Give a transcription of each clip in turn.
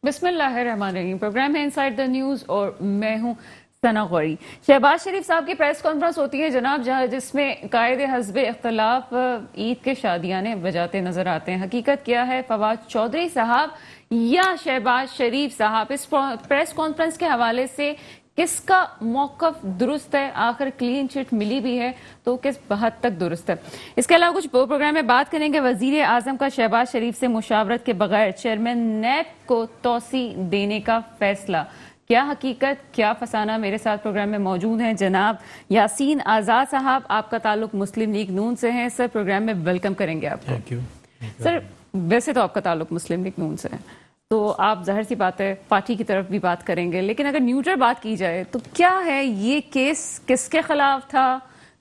बिस्मिल्लाहिर्रहमानिर्रहीम। प्रोग्राम है inside the news और मैं हूँ सना गौरी। शहबाज शरीफ साहब की प्रेस कॉन्फ्रेंस होती है जनाब, जिसमें कायदे हस्ब इख्तलाफ ईद के शादियाने बजाते नजर आते हैं। हकीकत क्या है? फवाद चौधरी साहब या शहबाज शरीफ साहब, इस प्रेस कॉन्फ्रेंस के हवाले से किसका मौकफ दुरुस्त है? आखिर क्लीन चिट मिली भी है तो किस हद तक दुरुस्त है? इसके अलावा कुछ प्रोग्राम में बात करेंगे। वजीर आजम का शहबाज शरीफ से मुशावरत के बगैर चेयरमैन नैब को तोसी देने का फैसला, क्या हकीकत क्या फसाना? मेरे साथ प्रोग्राम में मौजूद हैं जनाब यासीन आज़ाद साहब, आपका ताल्लुक मुस्लिम लीग नून से है। सर, प्रोग्राम में वेलकम करेंगे आपको। Thank you. सर, वैसे तो आपका ताल्लुक मुस्लिम लीग नून से है, तो आप जाहिर सी बात है पार्टी की तरफ भी बात करेंगे, लेकिन अगर न्यूट्रल बात की जाए तो क्या है ये केस, किसके खिलाफ था,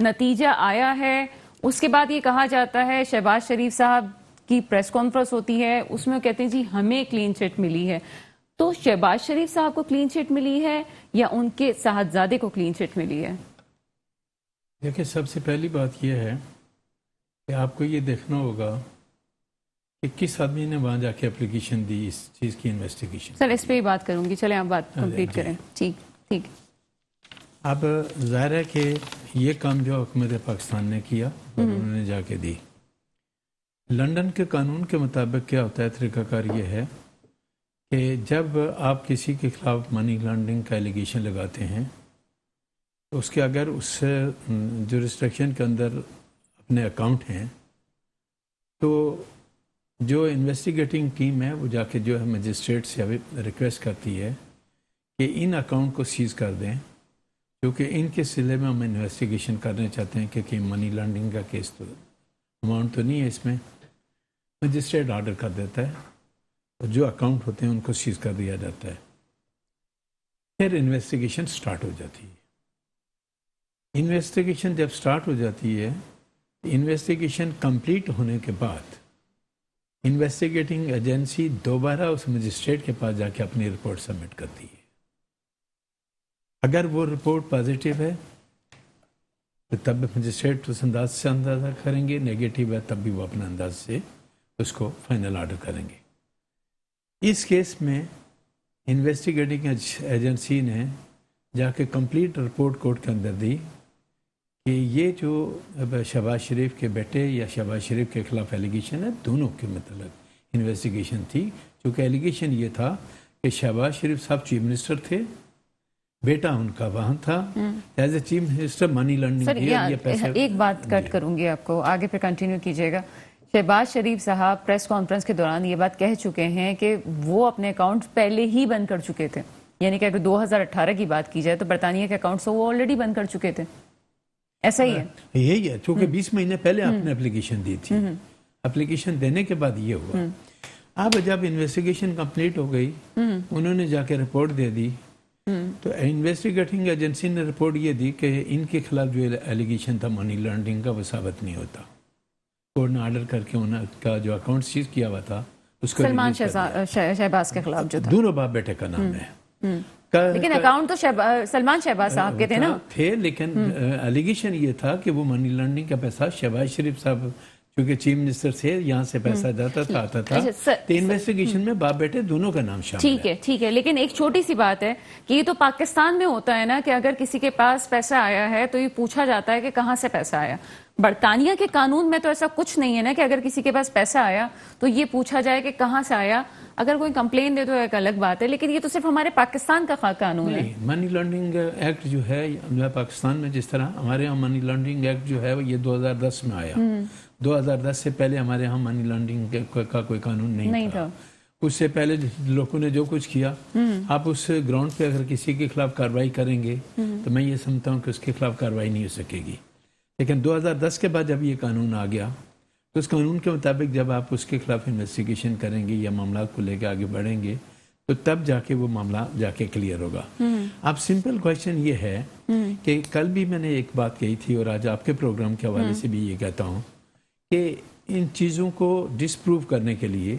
नतीजा आया है? उसके बाद ये कहा जाता है शहबाज शरीफ साहब की प्रेस कॉन्फ्रेंस होती है, उसमें कहते हैं जी हमें क्लीन चिट मिली है। तो शहबाज शरीफ साहब को क्लीन चिट मिली है या उनके साहबजादे को क्लीन चिट मिली है? देखिए, सबसे पहली बात यह है कि आपको ये देखना होगा कि किस आदमी ने वहाँ जाके एप्लीकेशन दी इस चीज़ की इन्वेस्टिगेशन। सर, इस पे ही बात करूंगी, चले आप बात कंप्लीट करें। ठीक ठीक। अब ज़ाहिर है कि ये काम जो हुकूमत पाकिस्तान ने किया और उन्होंने जाके दी, लंदन के कानून के मुताबिक क्या होता है, तरीक़ाकार ये है कि जब आप किसी के खिलाफ मनी लॉन्ड्रिंग का एलिगेशन लगाते हैं तो उसके अगर उस जुरिस्डिक्शन के अंदर अपने अकाउंट हैं तो जो इन्वेस्टिगेटिंग टीम है वो जाके जो है मजिस्ट्रेट से रिक्वेस्ट करती है कि इन अकाउंट को सीज़ कर दें, क्योंकि इनके सिले में हम इन्वेस्टिगेशन करना चाहते हैं कि मनी लॉन्ड्रिंग का केस तो अमाउंट तो नहीं है इसमें। मजिस्ट्रेट ऑर्डर कर देता है और जो अकाउंट होते हैं उनको सीज़ कर दिया जाता है। फिर इन्वेस्टिगेशन स्टार्ट हो जाती है। इन्वेस्टिगेशन जब स्टार्ट हो जाती है, इन्वेस्टिगेशन कंप्लीट होने के बाद इन्वेस्टिगेटिंग एजेंसी दोबारा उस मजिस्ट्रेट के पास जाके अपनी रिपोर्ट सबमिट करती है। अगर वो रिपोर्ट पॉजिटिव है तो तब मजिस्ट्रेट उस अंदाज से अंदाज़ा करेंगे, नेगेटिव है तब भी वो अपने अंदाज से उसको फाइनल ऑर्डर करेंगे। इस केस में इन्वेस्टिगेटिंग एजेंसी ने जाके कंप्लीट रिपोर्ट कोर्ट के अंदर दी कि ये जो शहबाज शरीफ के बेटे या शहबाज शरीफ के खिलाफ एलिगेशन है, दोनों के मतलब इन्वेस्टिगेशन थी। क्योंकि एलिगेशन ये था कि शहबाज शरीफ साहब चीफ मिनिस्टर थे, बेटा उनका वहाँ था, as a chief minister money laundering ये पैसा। एक बात कट करूंगी आपको, आगे पे कंटिन्यू कीजिएगा। शहबाज शरीफ साहब प्रेस कॉन्फ्रेंस के दौरान ये बात कह चुके हैं कि वो अपने अकाउंट पहले ही बंद कर चुके थे, यानी कि अगर 2018 की बात की जाए तो बरतानिया के अकाउंट वो ऑलरेडी बंद कर चुके थे। ऐसा ही है? यही है, क्योंकि 20 महीने पहले आपने एप्लीकेशन दी थी। एप्लीकेशन देने के बाद ये हुआ। अब जब इन्वेस्टिगेशन कंप्लीट हो गई, उन्होंने जाके रिपोर्ट दे दी, तो इन्वेस्टिगेटिंग एजेंसी ने रिपोर्ट ये दी कि इनके खिलाफ जो एलिगेशन था मनी लॉन्ड्रिंग का वो साबित नहीं होता। कोर्ट ने ऑर्डर करके उनका जो अकाउंट सीज किया हुआ था उसको सलमान शहबाज के खिलाफ जो था, दोनों बाप बेटे का नाम है। लेकिन अकाउंट तो सलमान शहबाज साहब के थे ना? थे, लेकिन एलिगेशन ये था कि वो मनी लॉन्ड्रिंग का पैसा शहबाज शरीफ साहब क्योंकि चीफ मिनिस्टर से यहाँ से पैसा जाता था आता था, तो इन्वेस्टिगेशन में बाप बेटे दोनों का नाम शामिल है। ठीक है, लेकिन एक छोटी सी बात है कि ये तो पाकिस्तान में होता है ना कि अगर किसी के पास पैसा आया है तो ये पूछा जाता है कि कहाँ से पैसा आया। बरतानिया के कानून में तो ऐसा कुछ नहीं है ना कि अगर किसी के पास पैसा आया तो ये पूछा जाए कि कहाँ से आया। अगर कोई कंप्लेन दे तो एक अलग बात है, लेकिन ये तो सिर्फ हमारे पाकिस्तान का कानून है। मनी लॉन्ड्रिंग एक्ट जो है पाकिस्तान में, जिस तरह हमारे यहाँ मनी लॉन्ड्रिंग एक्ट जो है ये 2010 में आया। 2010 से पहले हमारे यहाँ मनी लॉन्ड्रिंग का कोई कानून नहीं था। उससे पहले लोगों ने जो कुछ किया, आप उस ग्राउंड पे अगर किसी के खिलाफ कार्रवाई करेंगे तो मैं ये समझता हूँ कि उसके खिलाफ कार्रवाई नहीं हो सकेगी। लेकिन 2010 के बाद जब ये कानून आ गया तो उस कानून के मुताबिक जब आप उसके खिलाफ इन्वेस्टिगेशन करेंगे या मामला को लेकर आगे बढ़ेंगे तो तब जाके वो मामला जाके क्लियर होगा। अब सिंपल क्वेश्चन ये है कि कल भी मैंने एक बात कही थी और आज आपके प्रोग्राम के हवाले से भी ये कहता हूँ कि इन चीज़ों को डिसप्रूव करने के लिए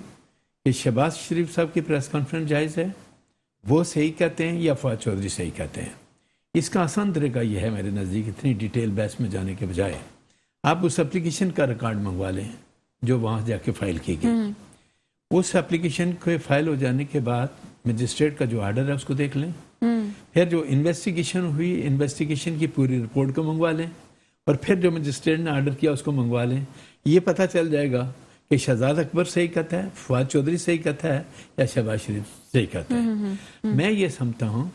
कि शहबाज शरीफ साहब की प्रेस कॉन्फ्रेंस जायज़ है, वो सही कहते हैं या फवाद चौधरी सही कहते हैं, इसका आसान तरीका यह है मेरे नज़दीक, इतनी डिटेल बहस में जाने के बजाय आप उस एप्लीकेशन का रिकॉर्ड मंगवा लें जो वहाँ जाके फाइल की गई। उस एप्लीकेशन के फाइल हो जाने के बाद مجسٹریٹ کا جو آرڈر ہے اس کو دیکھ لیں، پھر جو انویسٹیگیشن ہوئی انویسٹیگیشن کی پوری رپورٹ کو منگوا لیں، اور پھر جو مجسٹریٹ نے آرڈر کیا اس کو منگوا لیں. یہ پتہ چل جائے گا کہ شہزاد اکبر صحیح کہتا ہے، فواد چودھری صحیح کہتا ہے، یا شہباز شریف صحیح کہتا ہے. میں یہ سمجھتا ہوں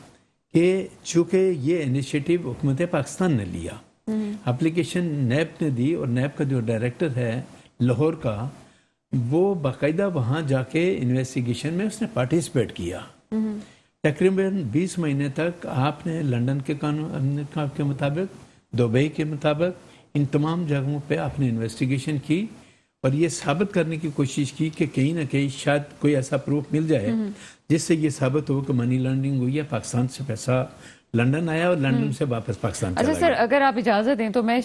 کہ چونکہ یہ انیشیٹو حکومت پاکستان نے لیا، اپلیکیشن نیب نے دی، اور نیب کا جو ڈائریکٹر ہے لاہور کا، وہ باقاعدہ وہاں جا کے انویسٹیگیشن میں اس نے پارٹیسپیٹ کیا. تقریباً 20 مہینے تک آپ نے لنڈن کے قانون کے مطابق، دبئی کے مطابق، ان تمام جگہوں پہ آپ نے انویسٹیگیشن کی، اور یہ ثابت کرنے کی کوشش کی کہ کہیں نہ کہیں شاید کوئی ایسا پروف مل جائے جس سے یہ ثابت ہو کہ منی لانڈرنگ ہوئی ہے، پاکستان سے پیسہ لنڈن آیا اور لنڈن سے واپس پاکستان چلا گیا. اچھا سر، اگر آپ اجازت دیں تو میں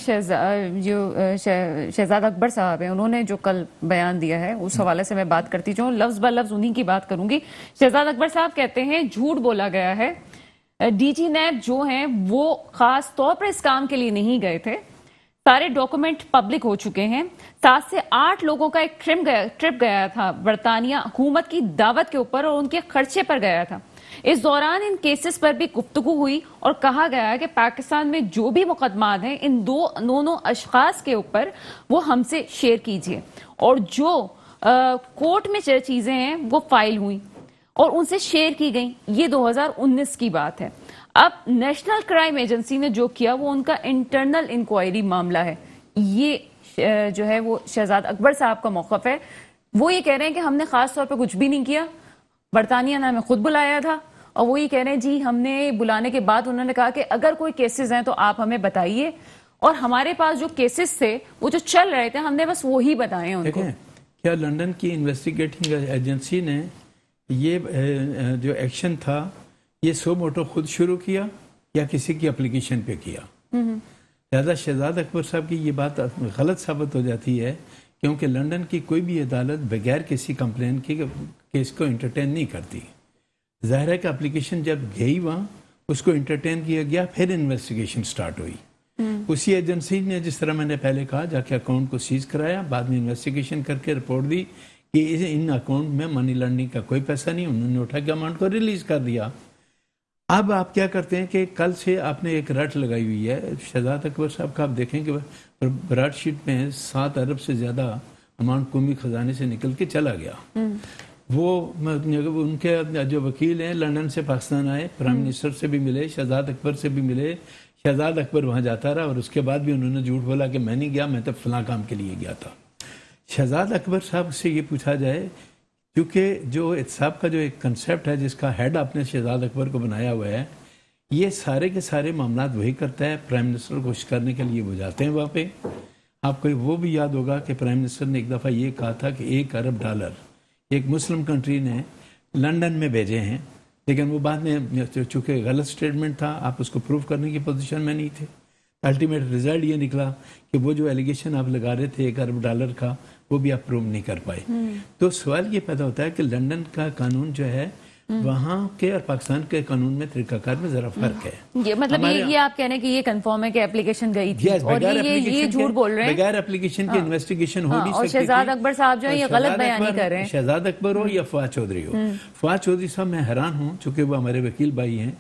شہزاد اکبر صاحب ہیں، انہوں نے جو کل بیان دیا ہے اس حوالے سے میں بات کرتی جاؤں، لفظ بہ لفظ انہی کی بات کروں گی. شہزاد اکبر صاحب کہتے ہیں جھوٹ بولا گیا ہے، ڈی جی نیب جو ہیں وہ خاص طور پر اس کام کے لیے نہیں گئے تھے، سارے ڈاکومنٹ پبلک ہو چکے ہیں. 7 سے 8 لوگوں کا ایک ٹرپ گیا تھا برطانیہ حکومت کی دعوت کے اوپر، اور ان کے خرچے پر گیا تھا. اس دوران ان کیسز پر بھی گفتگو ہوئی اور کہا گیا کہ پاکستان میں جو بھی مقدمات ہیں ان دونوں اشخاص کے اوپر وہ ہم سے شیئر کیجئے، اور جو کورٹ میں چیزیں ہیں وہ فائل ہوئیں اور ان سے شیئر کی گئیں. یہ 2019 کی بات ہے. اب نیشنل کرائم ایجنسی نے جو کیا وہ ان کا انٹرنل انکوائری معاملہ ہے. یہ جو ہے وہ شہزاد اکبر صاحب کا موقف ہے. وہ یہ کہہ رہے ہیں کہ ہم نے خاص طور پہ کچھ بھی نہیں کیا، برطانیہ نے ہمیں خود بلایا تھا، اور وہ یہ کہہ رہے ہیں جی ہم نے بلانے کے بعد انہوں نے کہا کہ اگر کوئی کیسز ہیں تو آپ ہمیں بتائیے، اور ہمارے پاس جو کیسز تھے وہ جو چل رہے تھے ہم نے بس وہی بتائے ان کو. کیا لنڈن کی انویسٹیگیٹنگ ایجنسی نے یہ جو ایکشن تھا یہ سو موٹو خود شروع کیا یا کسی کی اپلیکیشن پہ کیا؟ لہذا شہزاد اکبر صاحب کی یہ بات غلط ثابت ہو جاتی ہے، کیونکہ لنڈن کی کوئی بھی عدالت بغیر کسی کمپلین کے کیس کو انٹرٹین نہیں کرتی. ظاہر ہے کہ اپلیکیشن جب گئی وہاں اس کو انٹرٹین کیا گیا، پھر انویسٹیگیشن سٹارٹ ہوئی. اسی ایجنسی نے جس طرح میں نے پہلے کہا جا کے اکاؤنٹ کو سیز کرایا، بعد میں انویسٹیگیشن کر کے رپورٹ دی کہ ان اکاؤنٹ میں منی لانڈرنگ کا کوئی پیسہ نہیں، انہوں نے اٹھا کے اماؤنٹ کو ریلیز کر دیا. اب آپ کیا کرتے ہیں کہ کل سے آپ نے ایک رٹ لگائی ہوئی ہے شہزاد اکبر صاحب کا. آپ دیکھیں کہ براڈ شیٹ میں 7 ارب سے زیادہ اماؤنٹ قومی خزانے سے نکل کے چلا گیا. وہ ان کے جو وکیل ہیں لنڈن سے پاکستان آئے، پرائم منسٹر سے بھی ملے، شہزاد اکبر سے بھی ملے. شہزاد اکبر وہاں جاتا رہا اور اس کے بعد بھی انہوں نے جھوٹ بولا کہ میں نہیں گیا، میں تو فلاں کام کے لیے گیا تھا. شہزاد اکبر صاحب سے یہ پوچھا جائے، کیونکہ جو احتساب کا جو ایک کنسیپٹ ہے جس کا ہیڈ آپ نے شہزاد اکبر کو بنایا ہوا ہے، یہ سارے کے سارے معاملات وہی کرتا ہے. پرائم منسٹر کو خوش کرنے کے لیے وہ جاتے ہیں وہاں پہ. آپ کو وہ بھی یاد ہوگا کہ پرائم منسٹر نے ایک دفعہ یہ کہا تھا کہ $1 ارب ایک مسلم کنٹری نے لنڈن میں بھیجے ہیں، لیکن وہ بعد میں چونکہ غلط سٹیٹمنٹ تھا، آپ اس کو پروف کرنے کی پوزیشن میں نہیں تھے. الٹیمیٹ رزلٹ یہ نکلا کہ وہ جو ایلیگیشن آپ لگا رہے تھے $1 ارب کا، وہ بھی آپ پروو نہیں کر پائے. تو سوال یہ پیدا ہوتا ہے کہ لنڈن کا قانون جو ہے وہاں کے اور پاکستان کے قانون میں طریقہ کار میں ذرا فرق ہے. یہ مطلب یہ آپ کہنے کہ یہ کنفرم ہے کہ اپلیکیشن گئی تھی اور یہ جھوٹ بول رہے ہیں، بغیر اپلیکیشن کے انویسٹیگیشن ہو نہیں اور سکتی. شہزاد اکبر صاحب جو ہے یہ غلط بیانی کر رہے ہیں. شہزاد اکبر ہو یا فواد چودھری ہو، فواد چودھری صاحب میں حیران ہوں، چونکہ وہ ہمارے وکیل بھائی ہیں،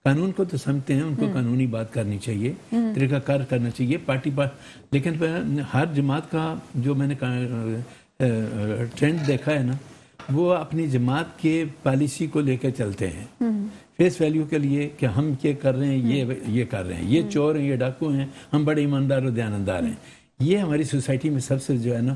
قانون کو تو سمجھتے ہیں، ان کو قانونی بات کرنی چاہیے، طریقہ کار کرنا چاہیے پارٹی لیکن ہر جماعت کا جو میں نے ٹرینڈ دیکھا ہے نا، وہ اپنی جماعت کے پالیسی کو لے کے چلتے ہیں فیس ویلیو کے لیے کہ ہم یہ کر رہے ہیں، یہ کر رہے ہیں، یہ چور ہیں، یہ ڈاکو ہیں، ہم بڑے ایماندار و دیانتدار ہیں. یہ ہماری سوسائٹی میں سب سے جو ہے نا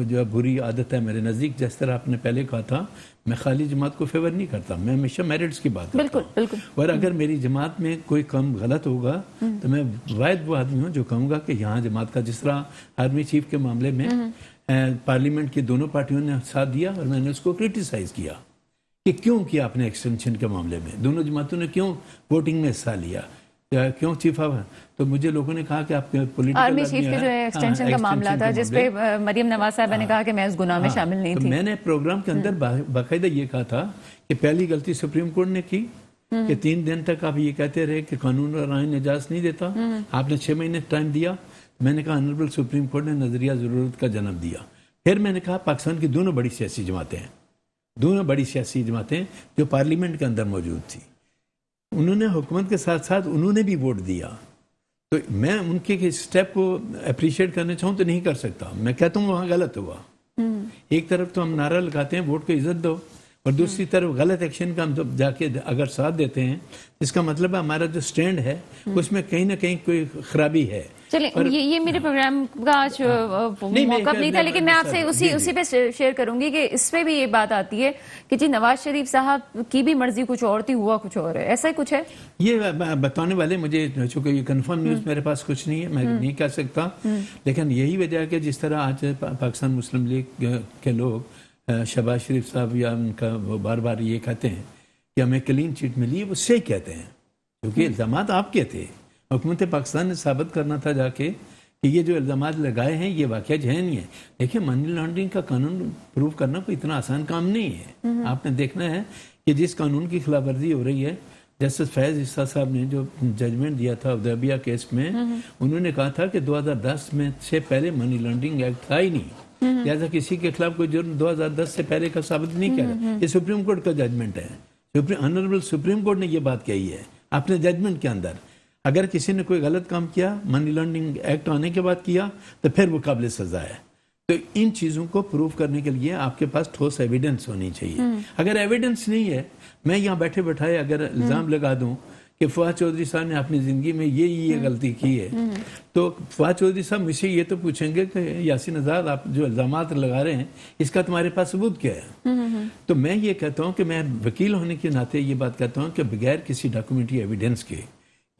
جو بری عادت ہے میرے نزدیک. جس طرح آپ نے پہلے کہا تھا، میں خالی جماعت کو فیور نہیں کرتا، میں ہمیشہ میرٹس کی بات کرتا ہوں. بالکل. اور اگر میری جماعت میں کوئی کام غلط ہوگا تو میں واحد وہ آدمی ہوں جو کہوں گا کہ یہاں جماعت کا، جس طرح آرمی چیف کے معاملے میں پارلیمنٹ کی دونوں پارٹیوں نے ساتھ دیا اور میں نے اس کو کرٹیسائز کیا کہ کیوں کیا آپ نے ایکسٹینشن کے معاملے میں، دونوں جماعتوں نے کیوں ووٹنگ میں حصہ لیا، کیوں چیف آف. تو مجھے لوگوں نے کہا کہ آپ پولیٹیکل آرمی چیف کے جو ایکسٹینشن کا معاملہ تھا جس پہ مریم نواز صاحبہ نے کہا کہ میں اس گناہ میں شامل نہیں تھی. میں نے پروگرام کے اندر باقاعدہ یہ کہا تھا کہ پہلی غلطی سپریم کورٹ نے کی کہ 3 دن تک آپ یہ کہتے رہے کہ قانون اور آئین اجازت نہیں دیتا، آپ نے 6 مہینے ٹائم دیا. میں نے کہا آنریبل سپریم کورٹ نے نظریہ ضرورت کا جنم دیا. پھر میں نے کہا پاکستان کی دونوں بڑی سیاسی جماعتیں ہیں، दोनों बड़ी सियासी जमातें जो पार्लियामेंट के अंदर मौजूद थी, उन्होंने हुकूमत के साथ साथ उन्होंने भी वोट दिया। तो मैं उनके स्टेप को अप्रिशिएट करना चाहूँ तो नहीं कर सकता। मैं कहता हूँ वहाँ गलत हुआ। एक तरफ तो हम नारा लगाते हैं वोट को इज्जत दो, और दूसरी तरफ गलत एक्शन का हम जब जाके अगर साथ देते हैं, इसका मतलब है हमारा जो स्टैंड है उसमें कहीं ना कहीं कोई खराबी है। चलिए, ये मेरे प्रोग्राम का आज मौका नहीं था, लेकिन मैं आपसे उसी पे शेयर करूंगी कि इस पे भी ये बात आती है कि जी नवाज शरीफ साहब की भी मर्जी कुछ और थी, हुआ कुछ और है, ऐसा ही कुछ है। ये बताने वाले मुझे, चूंकि ये कंफर्म न्यूज़ मेरे पास कुछ नहीं है, मैं नहीं कह सकता, लेकिन यही वजह है कि जिस तरह आज पाकिस्तान मुस्लिम लीग के लोग शहबाज शरीफ साहब या उनका वो बार बार ये कहते हैं कि हमें क्लीन चिट मिली, वो सही कहते हैं, क्योंकि इल्ज़ामात आपके थे। हुकूमत पाकिस्तान ने साबित करना था जाके कि ये जो इल्ज़ामात लगाए हैं ये वाक़या है नहीं है। देखिए, मनी लॉन्ड्रिंग का कानून प्रूव करना कोई इतना आसान काम नहीं है। आपने देखना है कि जिस कानून की खिलाफ वर्जी हो रही है, जस्टिस फैज़ इस्सा साहब ने जो जजमेंट दिया था उदैबिया केस में, उन्होंने कहा था कि 2010 में से पहले मनी लॉन्ड्रिंग एक्ट था ही नहीं, लिहाजा किसी के खिलाफ कोई जुर्म 2010 से पहले का साबित नहीं किया। ये सुप्रीम कोर्ट का जजमेंट है। ऑनरेबल सुप्रीम कोर्ट ने ये बात कही है अपने जजमेंट के अंदर। अगर किसी ने कोई गलत काम किया, मनी लॉन्ड्रिंग एक्ट आने के बाद किया, तो फिर वो काबिल सजा है। तो इन चीज़ों को प्रूव करने के लिए आपके पास ठोस एविडेंस होनी चाहिए। अगर एविडेंस नहीं है, मैं यहाँ बैठे बैठाए अगर इल्ज़ाम लगा दूँ कि फवाद चौधरी साहब ने अपनी ज़िंदगी में ये गलती की है, तो फवाद चौधरी साहब मुझसे ये तो पूछेंगे कि यासीन आज़ाद आप जो इल्ज़ामात लगा रहे हैं इसका तुम्हारे पास सबूत क्या है। तो मैं ये कहता हूँ कि मैं वकील होने के नाते ये बात कहता हूँ कि बगैर किसी डॉक्यूमेंट्री एविडेंस के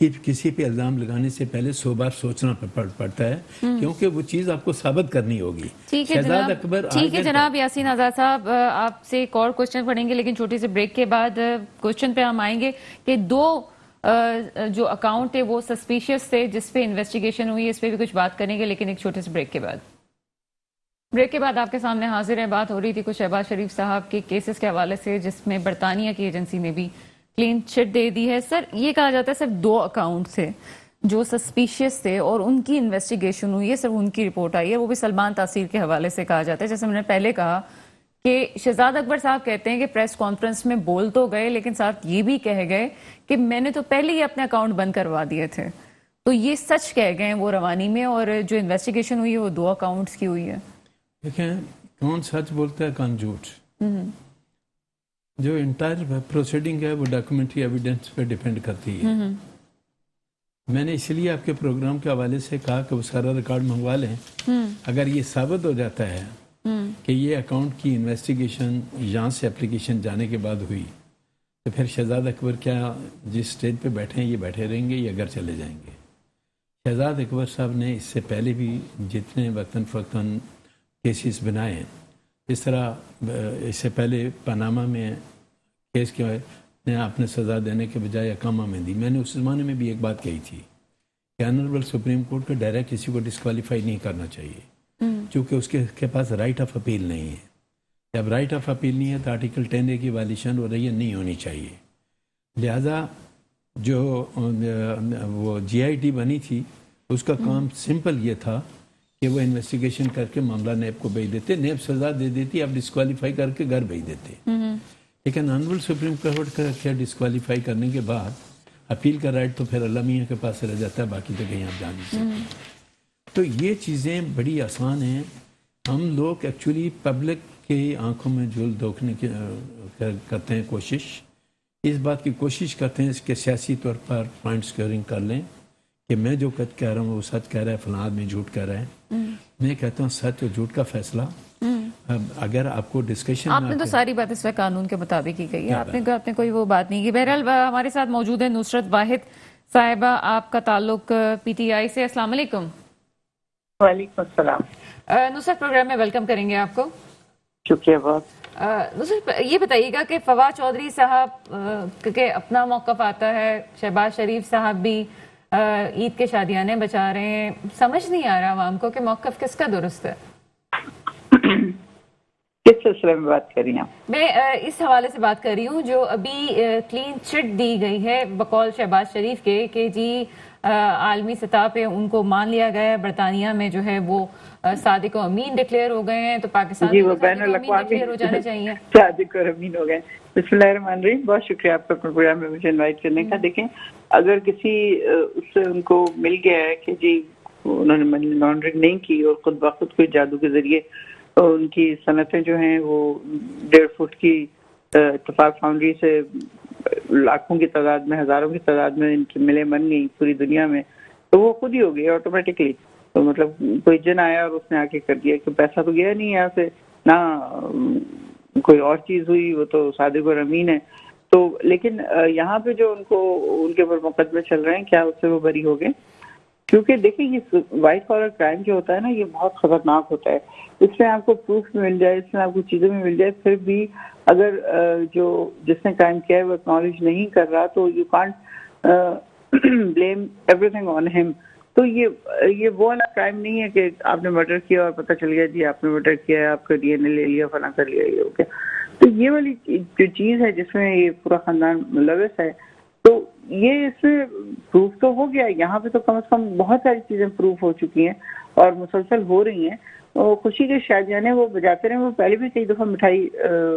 कि किसी पे इल्ज़ाम लगाने से पहले 100 बार सोचना पड़ता है, क्योंकि वो चीज़ आपको साबित करनी होगी। ठीक है जनाब यासीन आज़ाद साहब, आपसे एक और क्वेश्चन पढ़ेंगे, लेकिन छोटी सी ब्रेक के बाद क्वेश्चन पे हम आएंगे कि दो जो अकाउंट है वो सस्पिशियस थे जिस पे इन्वेस्टिगेशन हुई, इस पे भी कुछ बात करेंगे, लेकिन एक छोटे से ब्रेक के बाद आपके सामने हाजिर है। बात हो रही थी कुछ शहबाज शरीफ साहब के केसेस के हवाले से, जिसमें बरतानिया की एजेंसी ने भी क्लीन चिट दे दी है। सर, ये कहा जाता है सिर्फ 2 अकाउंट थे जो सस्पिशियस थे और उनकी इन्वेस्टिगेशन हुई है, सिर्फ उनकी रिपोर्ट आई है, वो भी सलमान तासीर के हवाले से कहा जाता है। जैसे मैंने पहले कहा कि शहजाद अकबर साहब कहते हैं कि प्रेस कॉन्फ्रेंस में बोल तो गए, लेकिन साथ ये भी कह गए कि मैंने तो पहले ही अपने अकाउंट बंद करवा दिए थे। तो ये सच कह गए वो रवानी में, और जो इन्वेस्टिगेशन हुई है वो 2 अकाउंट्स की हुई है। देखें, कौन सच बोलता है कौन झूठ, जो इंटायर प्रोसीडिंग है वो डॉक्यूमेंट्री एविडेंस पे डिपेंड करती है। मैंने इसलिए आपके प्रोग्राम के हवाले से कहा कि वो सारा रिकॉर्ड मंगवा लें। अगर ये साबित हो जाता है कि ये अकाउंट की इन्वेस्टिगेशन यहाँ से एप्लीकेशन जाने के बाद हुई, तो फिर शहजाद अकबर क्या जिस स्टेज पे बैठे हैं ये बैठे रहेंगे या घर चले जाएंगे। शहजाद अकबर साहब ने इससे पहले भी जितने वक्तन फ़क्तन केसेस बनाए हैं, इस तरह इससे पहले पनामा में केस के ने आपने सज़ा देने के बजाय अकामा में दी। मैंने उस ज़माने में भी एक बात कही थी कि ऑनरेबल सुप्रीम कोर्ट को डायरेक्ट किसी को डिस्क्वालीफाई नहीं करना चाहिए, क्योंकि उसके पास राइट ऑफ अपील नहीं है। जब राइट ऑफ अपील नहीं है तो आर्टिकल 10A की वायलेशन हो रही है, नहीं होनी चाहिए। लिहाजा जो वो GIT बनी थी उसका काम सिंपल ये था कि वो इन्वेस्टिगेशन करके मामला नेब को भेज देते, नेब सजा दे देती, आप डिस्क्वालीफाई करके घर भेज देते। लेकिन ऑनरेबल सुप्रीम कोर्ट का डिस्क्वालीफाई करने के बाद अपील का राइट तो फिर अल्लाह मियां के पास रह जाता है, बाकी तो कहीं आप जा नहीं सकते। तो ये चीज़ें बड़ी आसान हैं। हम लोग एक्चुअली पब्लिक की आंखों में झूल धोखने की करते हैं कोशिश, इस बात की कोशिश करते हैं कि सियासी तौर पर पॉइंट स्कोरिंग कर लें कि मैं जो कह रहा हूँ वो सच कह रहा है, फलां आदमी झूठ कह रहा है। मैं कहता हूँ सच और झूठ का फैसला अगर आपको डिस्कशन, आपने तो सारी बात इस वक्त कानून के मुताबिक ही कही है, आपने कोई वो बात नहीं की। बहरहाल हमारे साथ मौजूद है नुसरत वाहिद साहिबा, आपका ताल्लुक PTI से। अस्सलाम वालेकुम। वालेकुम अस्सलाम। नुसरत, प्रोग्राम में वेलकम करेंगे आपको। शुक्रिया बहुत। नुसरत, ये बताइएगा कि फवाद चौधरी साहब के अपना मौकफ आता है, शहबाज शरीफ साहब भी ईद के शादियाने बचा रहे हैं, समझ नहीं आ रहा आवाम को कि मौकफ किसका दुरुस्त है। किस सिलसिले में बात कर रही हैं? मैं इस हवाले से बात कर रही हूँ जो अभी क्लीन चिट दी गई है बकौल शहबाज शरीफ के कि जी عالمی سطح پہ ان کو مان لیا گیا ہے. برطانیہ میں جو ہے وہ صادق و امین ڈکلیئر ہو گئے ہیں, تو پاکستان جی میں وہ بھی بین صادق و امین الاقوامی ڈکلیئر ہو جانے چاہیے. صادق اور امین ہو گئے. بسم اللہ الرحمن الرحیم. بہت شکریہ آپ کا پروگرام میں مجھے انوائٹ کرنے کا. دیکھیں اگر کسی اس سے ان کو مل گیا ہے کہ جی انہوں نے منی لانڈرنگ نہیں کی اور خود بخود کوئی جادو کے ذریعے ان کی صنعتیں جو ہیں وہ 1.5 فٹ کی اتفاق فاؤنڈری سے لاکھوں کی تعداد میں, ہزاروں کی تعداد میں ان کی ملیں بن گئی پوری دنیا میں, تو وہ خود ہی ہو گئی آٹومیٹکلی. تو مطلب کوئی جن آیا اور اس نے آ کے کر دیا کہ پیسہ تو گیا نہیں یہاں سے, نہ کوئی اور چیز ہوئی, وہ تو صادق اور امین ہے. تو لیکن یہاں پہ جو ان کو ان کے اوپر مقدمے چل رہے ہیں, کیا اس سے وہ بری ہو گئے؟ کیونکہ دیکھیں یہ وائٹ کالر کرائم جو ہوتا ہے نا, یہ بہت خطرناک ہوتا ہے. اس میں آپ کو پروف مل جائے, اس میں آپ کو چیزیں بھی مل جائے, پھر بھی اگر جو جس نے کرائم کیا ہے وہ اکنالج نہیں کر رہا, تو you can't blame every thing on ہم. تو یہ وہ والا کرائم نہیں ہے کہ آپ نے مرڈر کیا اور پتہ چل گیا جی آپ نے مرڈر کیا ہے, آپ کا ڈی این اے لے لیا, فلاں کر لیا, یہ ہو گیا. تو یہ والی جو چیز ہے جس میں یہ پورا خاندان ملوث ہے, تو یہ اس میں پروف تو ہو گیا. یہاں پہ تو کم از کم بہت ساری چیزیں پروف ہو چکی ہیں اور مسلسل ہو رہی ہیں. خوشی کے شادیانے وہ بجاتے رہے, وہ پہلے بھی کئی دفعہ مٹھائی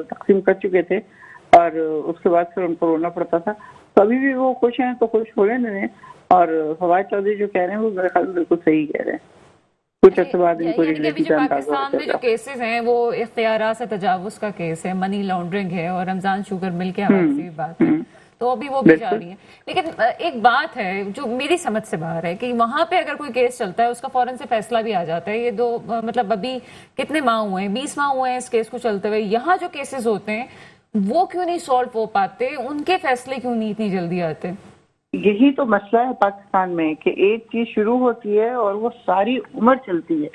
تقسیم کر چکے تھے اور اس کے بعد پھر ان کو رونا پڑتا تھا. تو ابھی بھی وہ خوش ہیں, تو خوش ہو رہے ہیں. اور فواد چودھری جو کہہ رہے ہیں وہ میرے خیال میں بالکل صحیح کہہ رہے ہیں. کچھ عرصے بعد ان کو یعنی کہ ابھی جو پاکستان میں جو کیسز ہیں وہ اختیارات سے تجاوز کا کیس ہے, منی لانڈرنگ ہے, اور رمضان شوگر مل کے حوالے سے بھی بات ہے, تو ابھی وہ بھی جاری ہے. لیکن ایک بات ہے جو میری سمجھ سے باہر ہے کہ وہاں پہ اگر کوئی کیس چلتا ہے اس کا فوراً سے فیصلہ بھی آ جاتا ہے. یہ دو مطلب ابھی کتنے ماہ ہوئے ہیں, 20 ماہ ہوئے ہیں اس کیس کو چلتے ہوئے. یہاں جو کیسز ہوتے ہیں وہ کیوں نہیں سالو ہو پاتے, ان کے فیصلے کیوں نہیں اتنی جلدی آتے؟ یہی تو مسئلہ ہے پاکستان میں کہ ایک چیز شروع ہوتی ہے اور وہ ساری عمر چلتی ہے.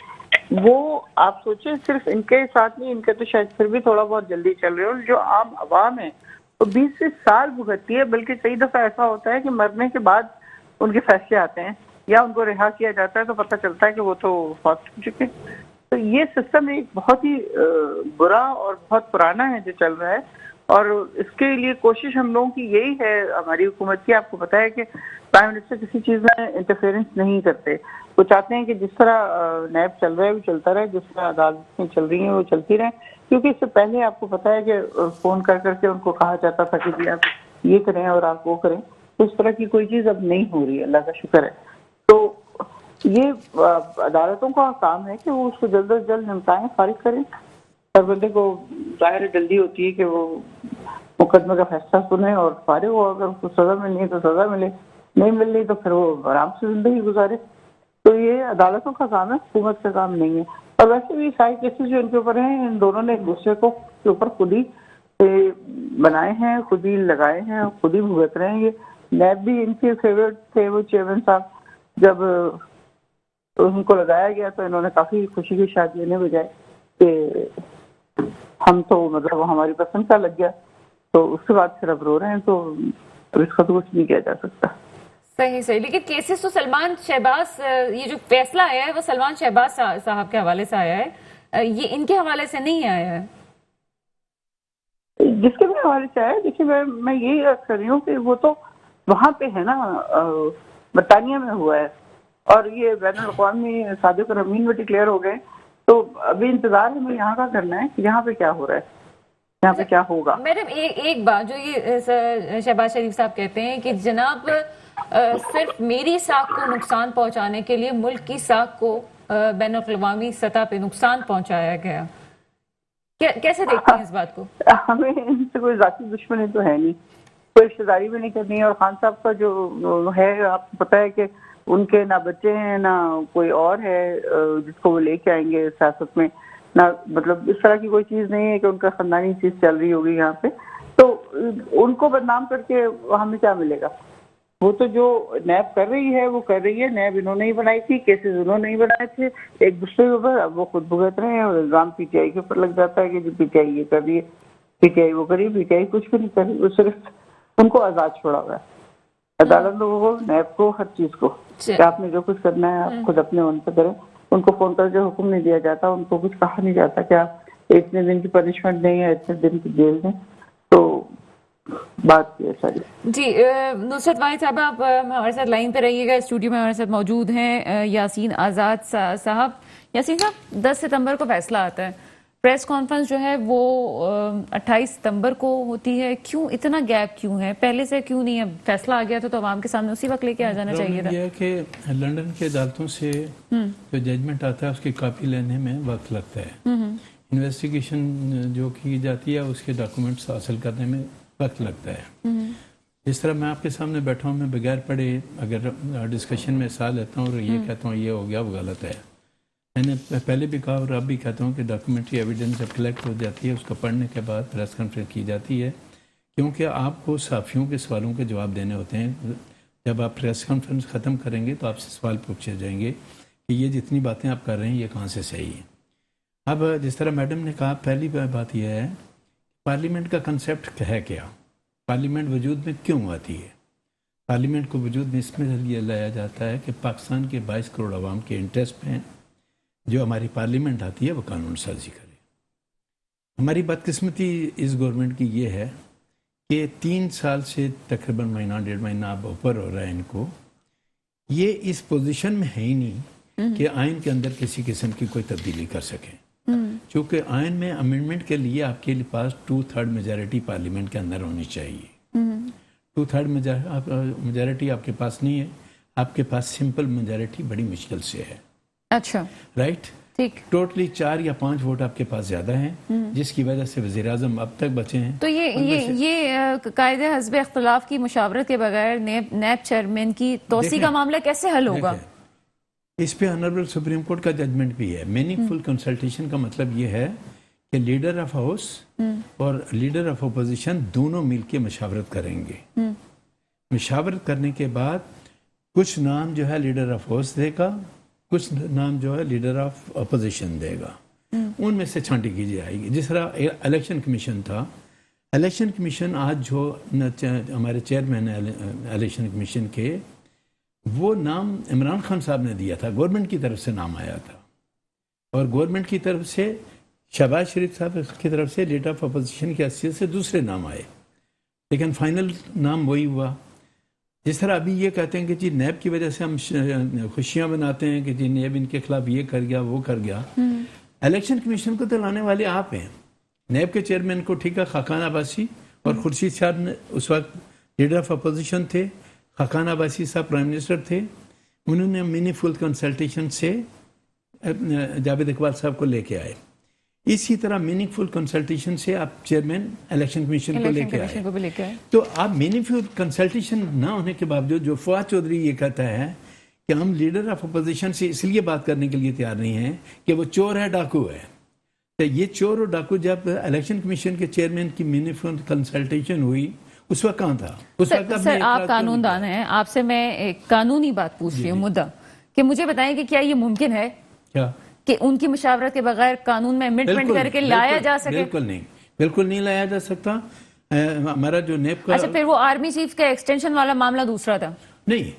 وہ آپ سوچیں صرف ان کے ساتھ نہیں, ان کے تو شاید پھر بھی تھوڑا بہت جلدی چل رہے ہو, جو عام عوام ہے وہ 20 سے سال بھگتتی ہے. بلکہ کئی دفعہ ایسا ہوتا ہے کہ مرنے کے بعد ان کے فیصلے آتے ہیں یا ان کو رہا کیا جاتا ہے تو پتہ چلتا ہے کہ وہ تو فوت ہو چکے. تو یہ سسٹم ایک بہت ہی برا اور بہت پرانا ہے جو چل رہا ہے, اور اس کے لیے کوشش ہم لوگوں کی یہی ہے ہماری حکومت کی. آپ کو پتہ ہے کہ پرائم منسٹر کسی چیز میں انٹرفیئرنس نہیں کرتے. وہ چاہتے ہیں کہ جس طرح نیب چل رہا ہے وہ چلتا رہے, جس طرح عدالتیں چل رہی ہیں وہ چلتی رہیں. کیونکہ اس سے پہلے آپ کو پتہ ہے کہ فون کر کے ان کو کہا جاتا تھا کہ جی آپ یہ کریں اور آپ وہ کریں. تو اس طرح کی کوئی چیز اب نہیں ہو رہی ہے, اللہ کا شکر ہے. تو یہ عدالتوں کا کام ہے کہ وہ اس کو جلد از جلد نمٹائیں, فارغ کریں. ہر بندے کو ظاہر جلدی ہوتی ہے کہ وہ مقدمے کا فیصلہ سنیں اور فارغ ہو. اگر اس کو سزا ملنی ہے تو سزا ملے, نہیں ملنی تو پھر وہ آرام سے زندگی گزارے. تو یہ عدالتوں کا کام ہے, حکومت کا کام نہیں ہے. اور ویسے بھی سارے کیسز جو ان کے اوپر ہیں, ان دونوں نے ایک دوسرے کو کے اوپر خود ہی بنائے ہیں, خود ہی لگائے ہیں, خود ہی بھگت رہے ہیں. یہ نیب بھی ان کے فیوریٹ تھے. وہ چیئرمین صاحب جب ان کو لگایا گیا تو انہوں نے کافی خوشی کی شادی دینے بجائے کہ ہم تو مطلب ہماری پسند کا لگ گیا, تو اس کے بعد پھر اب رو رہے ہیں. تو اب اس کا تو کچھ نہیں کیا جا سکتا. صحیح. لیکن کیسز تو سلمان شہباز, یہ جو فیصلہ آیا ہے وہ سلمان شہباز صاحب کے حوالے سے آیا ہے, یہ ان کے حوالے سے نہیں آیا ہے. جس کے بھی حوالے سے آیا, دیکھیے میں یہی عرض کر رہی ہوں کہ وہ تو وہاں پہ ہے نا, برطانیہ میں ہوا ہے, اور یہ بین الاقوامی صادق اور امین میں ڈکلیئر ہو گئے. تو ابھی انتظار ہمیں یہاں کا کرنا ہے کہ یہاں پہ کیا ہو رہا ہے, یہاں پہ کیا ہوگا. میڈم ایک بات جو یہ شہباز شریف صاحب کہتے ہیں کہ جناب صرف میری ساکھ کو نقصان پہنچانے کے لیے ملک کی ساکھ کو بین الاقوامی سطح پہ نقصان پہنچایا گیا, کیسے دیکھتے ہیں اس بات کو؟ ہمیں ان سے کوئی ذاتی دشمنی تو ہے نہیں, کوئی رشتے داری بھی نہیں کرنی ہے. اور خان صاحب کا جو ہے, آپ کو پتہ ہے کہ ان کے نہ بچے ہیں نہ کوئی اور ہے جس کو وہ لے کے آئیں گے سیاست میں, نہ مطلب اس طرح کی کوئی چیز نہیں ہے کہ ان کا خاندانی چیز چل رہی ہوگی یہاں پہ. تو ان کو بدنام کر کے ہمیں کیا ملے گا؟ وہ تو جو نیب کر رہی ہے وہ کر رہی ہے. نیب انہوں نے ہی بنائی تھی, کیسز انہوں نے ہی بنائے تھے ایک دوسرے کے اوپر. اب وہ خود بھگت رہے ہیں اور الزام پی ٹی آئی کے اوپر لگ جاتا ہے کہ پی ٹی آئی یہ کر رہی ہے, پی ٹی آئی وہ کری. پی ٹی آئی کچھ بھی نہیں کر رہی, وہ صرف ان کو آزاد چھوڑا ہوا ہے عدالت کو, نیب کو, ہر چیز کو, کہ آپ نے جو کچھ کرنا ہے آپ خود اپنے ان پہ کریں. ان کو فون کر کے حکم نہیں دیا جاتا, ان کو کچھ کہا نہیں جاتا کہ آپ اتنے دن کی پنشمنٹ دیں یا اتنے دن کی جیل دیں. تو बात की है सारी। जी नुसरत वाहिद साहब, आप हमारे साथ लाइन पे रहिएगा। स्टूडियो में हमारे साथ मौजूद हैं यासीन आज़ाद साहब। यासीन साहब, 10 सितंबर को फैसला आता है, प्रेस कॉन्फ्रेंस जो है वो 28 सितंबर को होती है। क्यों इतना गैप, क्यों है? पहले से क्यों नहीं? अब फैसला आ गया था तो आवाम के सामने उसी वक्त लेके आ जाना चाहिए था। यह है कि लंदन के अदालतों से जो जजमेंट आता है उसकी कॉपी लेने में वक्त लगता है, इन्वेस्टिगेशन जो की जाती है उसके डॉक्यूमेंट्स हासिल करने में वक्त लगता है। जिस तरह मैं आपके सामने बैठा हूँ, मैं बगैर पढ़े अगर डिस्कशन में हिस्सा लेता हूँ और ये कहता हूँ ये हो गया, वो गलत है। मैंने पहले भी कहा और अब भी कहता हूँ कि डॉक्यूमेंट्री एविडेंस जब कलेक्ट हो जाती है उसको पढ़ने के बाद प्रेस कॉन्फ्रेंस की जाती है, क्योंकि आपको साफियों के सवालों के जवाब देने होते हैं। जब आप प्रेस कॉन्फ्रेंस ख़त्म करेंगे तो आपसे सवाल पूछे जाएंगे कि ये जितनी बातें आप कर रहे हैं ये कहाँ से सही है। अब जिस तरह मैडम ने कहा, पहली बात यह है पार्लियामेंट का कंसेप्ट है क्या, पार्लियामेंट वजूद में क्यों आती है। पार्लियामेंट को वजूद में इसमें लिए लाया जाता है कि पाकिस्तान के 22 करोड़ आवाम के इंटरेस्ट में जो हमारी पार्लियामेंट आती है वो कानून साजी करे। हमारी बदकिस्मती इस गवर्नमेंट की ये है कि 3 साल से तकरीबन महीना 1.5 महीना अब ऊपर हो रहा है इनको, ये इस पोजीशन में है ही नहीं कि आइन के अंदर किसी किस्म की कोई तब्दीली कर सके। चूँकि आइन में अमेंडमेंट के लिए आपके पास 2/3 मेजॉरिटी पार्लियामेंट के अंदर होनी चाहिए। 2/3 मेजॉरिटी आपके पास नहीं है, आपके पास सिंपल मेजॉरिटी बड़ी मुश्किल से है। अच्छा, राइट, ठीक। टोटली 4 या 5 वोट आपके पास ज्यादा हैं, जिसकी वजह से वज़ीर आज़म अब तक बचे हैं। तो ये कायदे हस्ब इख्तिलाफ की मुशावरत के बगैर नैब चेयरमैन की तोसी का मामला कैसे हल होगा? इस पे ऑनरेबल सुप्रीम कोर्ट का जजमेंट भी है। मीनिंगफुल कंसल्टेशन का मतलब ये है कि लीडर ऑफ हाउस और लीडर ऑफ अपोजिशन दोनों मिलकर मशावरत करेंगे। मशावरत करने के बाद कुछ नाम जो है लीडर ऑफ हाउस देगा, कुछ नाम जो है लीडर ऑफ अपोजिशन देगा, उनमें से छांटी की जाएगी। जिस तरह इलेक्शन कमीशन था, इलेक्शन कमीशन आज जो हमारे चेयरमैन इलेक्शन कमीशन के, वो नाम इमरान खान साहब ने दिया था, गवर्नमेंट की तरफ से नाम आया था, और गवर्नमेंट की तरफ से शहबाज शरीफ साहब की तरफ से लीडर ऑफ अपोजिशन की हैसियत से दूसरे नाम आए, लेकिन फाइनल नाम वही हुआ। जिस तरह अभी ये कहते हैं कि जी नैब की वजह से हम खुशियां मनाते हैं कि जी नैब इनके खिलाफ ये कर गया वो कर गया, इलेक्शन कमीशन को तो लाने वाले आप हैं। नैब के चेयरमैन को ठीक है खाकान अब्बासी और खुर्शीद साहब ने उस वक्त लीडर ऑफ अपोजिशन थे, खाकान अब्बासी साहब प्राइम मिनिस्टर थे, उन्होंने मीनिंगफुल कंसल्टेशन से जावेद इकबाल साहब को लेके आए। इसी तरह मीनिंगफुल कंसल्टेशन से आप चेयरमैन इलेक्शन कमीशन को लेके आए। तो आप मीनिंगफुल कंसल्टेशन ना होने के बावजूद जो फवाद चौधरी ये कहता है कि हम लीडर ऑफ अपोजिशन से इसलिए बात करने के लिए तैयार नहीं हैं कि वो चोर है, डाकू है। तो ये चोर और डाकू जब इलेक्शन कमीशन के चेयरमैन की मीनिंगफुल कंसल्टेशन हुई उस वक्त कहाँ था? उस वक्त सर आप कानूनदान हैं, आपसे मैं एक कानूनी बात पूछ रही हूँ, मुद्दा कि मुझे बताएं कि क्या ये मुमकिन है क्या कि उनकी मुशावरत के बगैर कानून में अमेंडमेंट करके लाया जा सके? बिल्कुल नहीं लाया जा सकता। हमारा जो नेप का, अच्छा, फिर वो आर्मी चीफ का एक्सटेंशन वाला मामला दूसरा था? नहीं,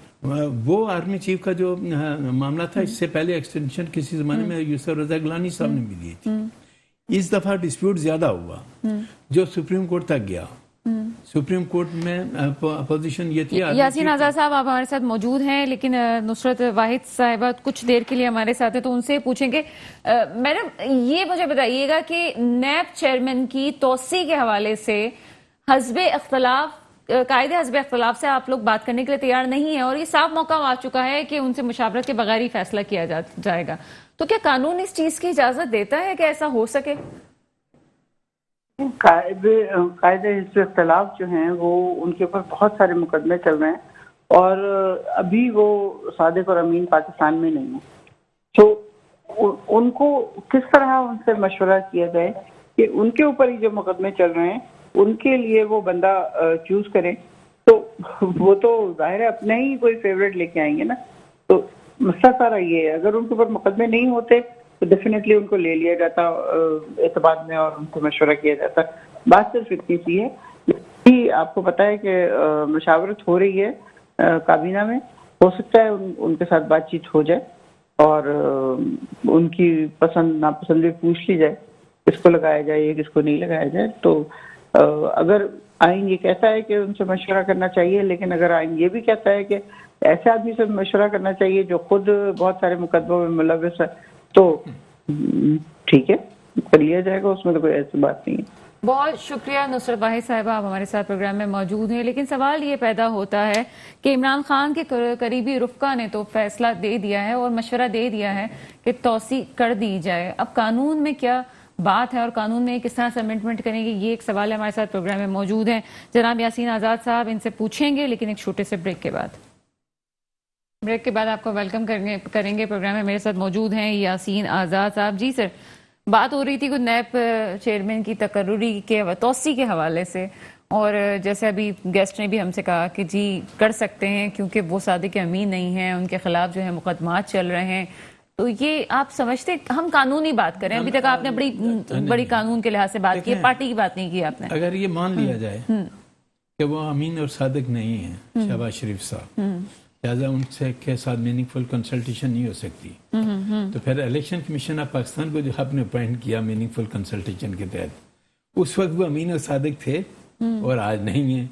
वो आर्मी चीफ का जो मामला था, इससे पहले एक्सटेंशन किसी जमाने में यूसुफ रजा गिलानी साहब ने भी दी थी। इस दफा डिस्प्यूट ज्यादा हुआ जो सुप्रीम कोर्ट तक गया। सुप्रीम कोर्ट में अपोजिशन ये थी। यासीन आज़ाद साहब आप हमारे साथ मौजूद हैं, लेकिन नुसरत वाहिद साहिबा कुछ देर के लिए हमारे साथ है, तो उनसे पूछेंगे। मैडम ये मुझे बताइएगा कि नैब चेयरमैन की तोसी के हवाले से हस्बे इख्तिलाफ, कायदे हस्बे इख्तिलाफ से आप लोग बात करने के लिए तैयार नहीं है, और ये साफ मौका आ चुका है कि उनसे मुशावरत के बगैर ही फैसला किया जाएगा। तो क्या कानून इस चीज की इजाजत देता है कि ऐसा हो सके? कायदे हिस्से इख्तिलाफ जो हैं वो उनके ऊपर बहुत सारे मुकदमे चल रहे हैं, और अभी वो सादिक और अमीन पाकिस्तान में नहीं है। तो उनको किस तरह उनसे मशवरा किया जाए कि उनके ऊपर ही जो मुकदमे चल रहे हैं उनके लिए वो बंदा चूज करें, तो वो तो जाहिर है अपने ही कोई फेवरेट लेके आएंगे ना। तो मसला सारा ये है, अगर उनके ऊपर मुकदमे नहीं होते तो डेफिनेटली उनको ले लिया जाता एतबार में और उनको मशवरा किया जाता। बात सिर्फ इतनी सी है कि आपको पता है कि मशावरत हो रही है काबीना में, हो सकता है उनके साथ बातचीत हो जाए और उनकी पसंद नापसंद भी पूछ ली जाए, किसको लगाया जाए किसको नहीं लगाया जाए। तो اگر آئین یہ کہتا ہے کہ ان سے مشورہ کرنا چاہیے، لیکن اگر آئین یہ بھی کہتا ہے کہ ایسے آدمی سے مشورہ کرنا چاہیے جو خود بہت سارے مقدموں میں ملوث ہے، تو ٹھیک ہے، کر لیا جائے گا، اس میں تو کوئی ایسی بات نہیں ہے۔ بہت شکریہ نصرت واحد صاحبہ، آپ ہمارے ساتھ پروگرام میں موجود ہیں، لیکن سوال یہ پیدا ہوتا ہے کہ عمران خان کے قریبی رفقا نے تو فیصلہ دے دیا ہے اور مشورہ دے دیا ہے کہ توسیع کر دی جائے، اب قانون میں کیا بات ہے اور قانون میں کس طرح سے امینڈمنٹ کریں گے، یہ ایک سوال ہے۔ ہمارے ساتھ پروگرام میں موجود ہیں جناب یاسین آزاد صاحب، ان سے پوچھیں گے لیکن ایک چھوٹے سے بریک کے بعد آپ کو ویلکم کریں گے پروگرام میں۔ میرے ساتھ موجود ہیں یاسین آزاد صاحب۔ جی سر، بات ہو رہی تھی کہ نیب چیئرمین کی تقرری کے توسیع کے حوالے سے، اور جیسے ابھی گیسٹ نے بھی ہم سے کہا کہ جی کر سکتے ہیں کیونکہ وہ صادق امین نہیں ہیں، ان کے خلاف جو ہے مقدمات چل رہے ہیں، تو یہ آپ سمجھتے، ہم قانونی بات کریں، ابھی تک آپ نے بڑی قانون کے لحاظ سے بات کی ہے، پارٹی کی بات نہیں کی آپ نے۔ اگر یہ مان لیا جائے کہ وہ امین اور صادق نہیں ہیں شہباز شریف صاحب، لہٰذا ان سے کے ساتھ میننگ فل کنسلٹیشن نہیں ہو سکتی، تو پھر الیکشن کمیشن آف پاکستان کو جو آپ نے اپوائنٹ کیا میننگ فل کنسلٹیشن کے تحت، اس وقت وہ امین اور صادق تھے اور آج نہیں ہیں،